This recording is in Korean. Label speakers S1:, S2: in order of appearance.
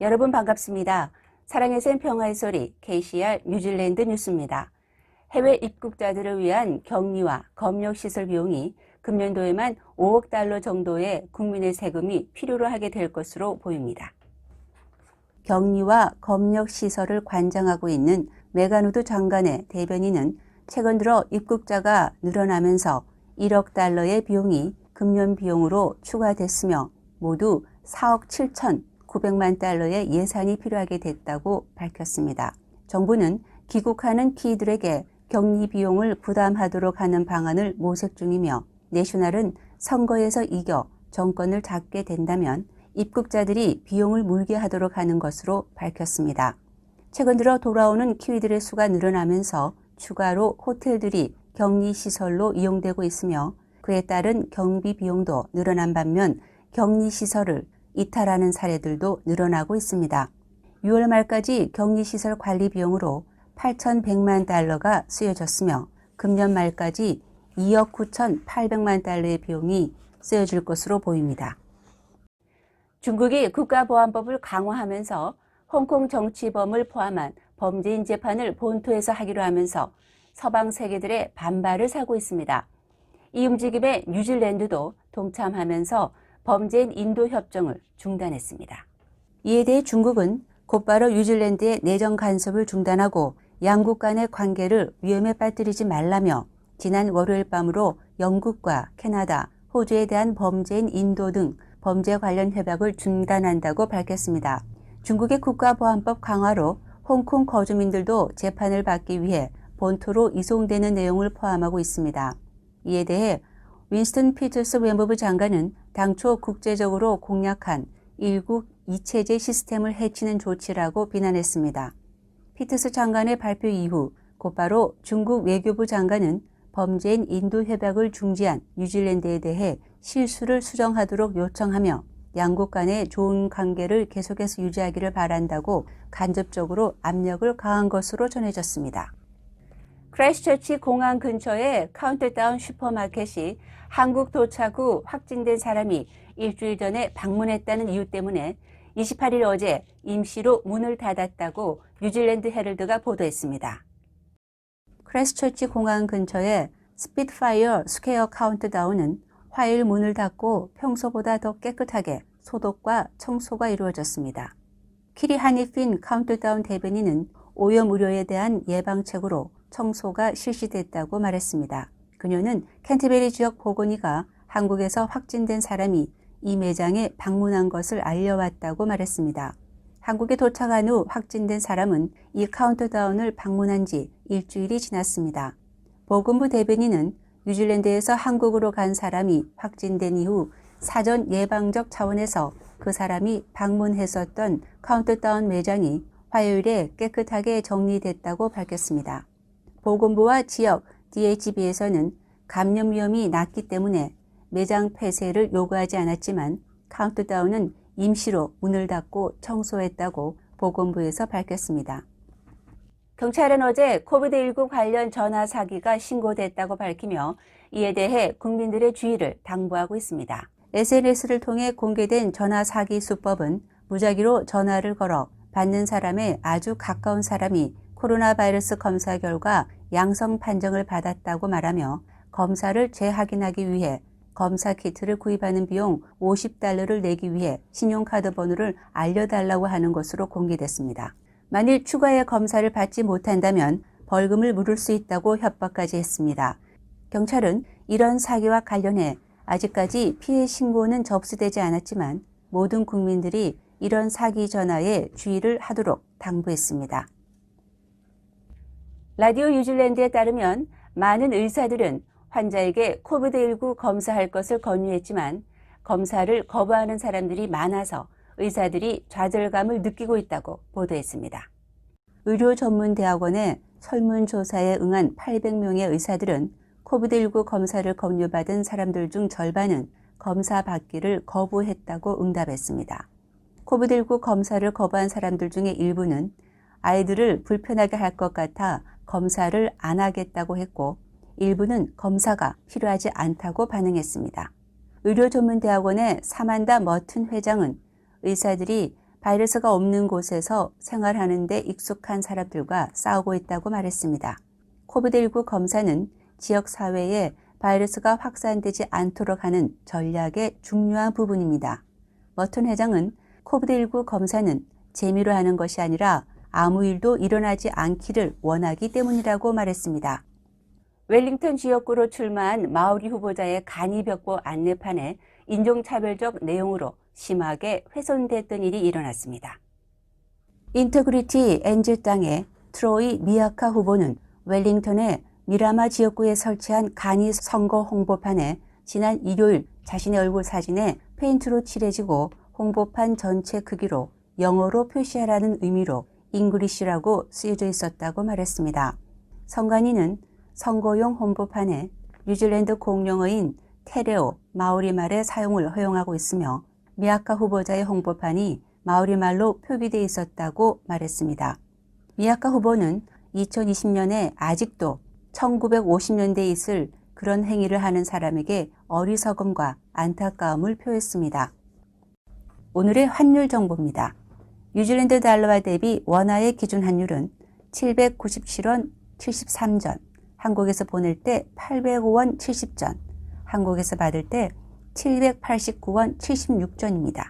S1: 여러분 반갑습니다. 사랑의 샘 평화의 소리 KCR 뉴질랜드 뉴스입니다. 해외 입국자들을 위한 격리와 검역시설 비용이 금년도에만 5억 달러 정도의 국민의 세금이 필요로 하게 될 것으로 보입니다. 격리와 검역시설을 관장하고 있는 메간 우드 장관의 대변인은 최근 들어 입국자가 늘어나면서 1억 달러의 비용이 금년 비용으로 추가됐으며 모두 4억 7,900만 달러의 예산이 필요하게 됐다고 밝혔습니다. 정부는 귀국하는 키들에게 격리 비용을 부담하도록 하는 방안을 모색 중이며 내셔널은 선거에서 이겨 정권을 잡게 된다면 입국자들이 비용을 물게 하도록 하는 것으로 밝혔습니다. 최근 들어 돌아오는 키위들의 수가 늘어나면서 추가로 호텔들이 격리시설로 이용되고 있으며 그에 따른 경비 비용도 늘어난 반면 격리시설을 이탈하는 사례들도 늘어나고 있습니다. 6월 말까지 격리시설 관리 비용으로 8,100만 달러가 쓰여졌으며 금년 말까지 2억 9,800만 달러의 비용이 쓰여질 것으로 보입니다. 중국이 국가보안법을 강화하면서 홍콩 정치범을 포함한 범죄인 재판을 본토에서 하기로 하면서 서방 세계들의 반발을 사고 있습니다. 이 움직임에 뉴질랜드도 동참하면서 범죄인 인도 협정을 중단했습니다. 이에 대해 중국은 곧바로 뉴질랜드의 내정 간섭을 중단하고 양국 간의 관계를 위험에 빠뜨리지 말라며 지난 월요일 밤으로 영국과 캐나다, 호주에 대한 범죄인 인도 등 범죄 관련 협약을 중단한다고 밝혔습니다. 중국의 국가보안법 강화로 홍콩 거주민들도 재판을 받기 위해 본토로 이송되는 내용을 포함하고 있습니다. 이에 대해 윈스턴 피터스 외무부 장관은 당초 국제적으로 공약한 일국 이체제 시스템을 해치는 조치라고 비난했습니다. 피터스 장관의 발표 이후 곧바로 중국 외교부 장관은 범죄인 인도 협약을 중지한 뉴질랜드에 대해 실수를 수정하도록 요청하며 양국 간의 좋은 관계를 계속해서 유지하기를 바란다고 간접적으로 압력을 가한 것으로 전해졌습니다. 크라이스트처치 공항 근처의 카운트다운 슈퍼마켓이 한국 도착 후 확진된 사람이 일주일 전에 방문했다는 이유 때문에 28일 어제 임시로 문을 닫았다고 뉴질랜드 헤럴드가 보도했습니다. 크라이스트처치 공항 근처의 스피트파이어 스퀘어 카운트다운은 화요일 문을 닫고 평소보다 더 깨끗하게 소독과 청소가 이루어졌습니다. 키리 하니핀 카운트다운 대변인은 오염 우려에 대한 예방책으로 청소가 실시됐다고 말했습니다. 그녀는 캔터베리 지역 보건의가 한국에서 확진된 사람이 이 매장에 방문한 것을 알려왔다고 말했습니다. 한국에 도착한 후 확진된 사람은 이 카운트다운을 방문한 지 일주일이 지났습니다. 보건부 대변인은 뉴질랜드에서 한국으로 간 사람이 확진된 이후 사전 예방적 차원에서 그 사람이 방문했었던 카운트다운 매장이 화요일에 깨끗하게 정리됐다고 밝혔습니다. 보건부와 지역 DHB에서는 감염 위험이 낮기 때문에 매장 폐쇄를 요구하지 않았지만 카운트다운은 임시로 문을 닫고 청소했다고 보건부에서 밝혔습니다. 경찰은 어제 코비드-19 관련 전화 사기가 신고됐다고 밝히며 이에 대해 국민들의 주의를 당부하고 있습니다. SNS를 통해 공개된 전화 사기 수법은 무작위로 전화를 걸어 받는 사람의 아주 가까운 사람이 코로나 바이러스 검사 결과 양성 판정을 받았다고 말하며 검사를 재확인하기 위해 검사 키트를 구입하는 비용 50달러를 내기 위해 신용카드 번호를 알려달라고 하는 것으로 공개됐습니다. 만일 추가의 검사를 받지 못한다면 벌금을 물을 수 있다고 협박까지 했습니다. 경찰은 이런 사기와 관련해 아직까지 피해 신고는 접수되지 않았지만 모든 국민들이 이런 사기 전화에 주의를 하도록 당부했습니다. 라디오 뉴질랜드에 따르면 많은 의사들은 환자에게 코비드-19 검사할 것을 권유했지만 검사를 거부하는 사람들이 많아서 의사들이 좌절감을 느끼고 있다고 보도했습니다. 의료전문대학원의 설문조사에 응한 800명의 의사들은 코비드-19 검사를 권유받은 사람들 중 절반은 검사 받기를 거부했다고 응답했습니다. 코비드-19 검사를 거부한 사람들 중에 일부는 아이들을 불편하게 할 것 같아 검사를 안 하겠다고 했고 일부는 검사가 필요하지 않다고 반응했습니다. 의료전문대학원의 사만다 머튼 회장은 의사들이 바이러스가 없는 곳에서 생활하는 데 익숙한 사람들과 싸우고 있다고 말했습니다. 코비드19 검사는 지역사회에 바이러스가 확산되지 않도록 하는 전략의 중요한 부분입니다. 머튼 회장은 코비드19 검사는 재미로 하는 것이 아니라 아무 일도 일어나지 않기를 원하기 때문이라고 말했습니다. 웰링턴 지역구로 출마한 마오리 후보자의 간이벽보 안내판에 인종차별적 내용으로 심하게 훼손됐던 일이 일어났습니다. 인터그리티 엔젤 땅의 트로이 미아카 후보는 웰링턴의 미라마 지역구에 설치한 간이 선거 홍보판에 지난 일요일 자신의 얼굴 사진에 페인트로 칠해지고 홍보판 전체 크기로 영어로 표시하라는 의미로 잉글리시라고 쓰여져 있었다고 말했습니다. 선관위는 선거용 홍보판에 뉴질랜드 공용어인 테레오 마오리 말의 사용을 허용하고 있으며 미아카 후보자의 홍보판이 마오리 말로 표기되어 있었다고 말했습니다. 미아카 후보는 2020년에 아직도 1950년대에 있을 그런 행위를 하는 사람에게 어리석음과 안타까움을 표했습니다. 오늘의 환율 정보입니다. 뉴질랜드 달러와 대비 원화의 기준 환율은 797원 73전, 한국에서 보낼 때 805원 70전, 한국에서 받을 때 789원 76전입니다.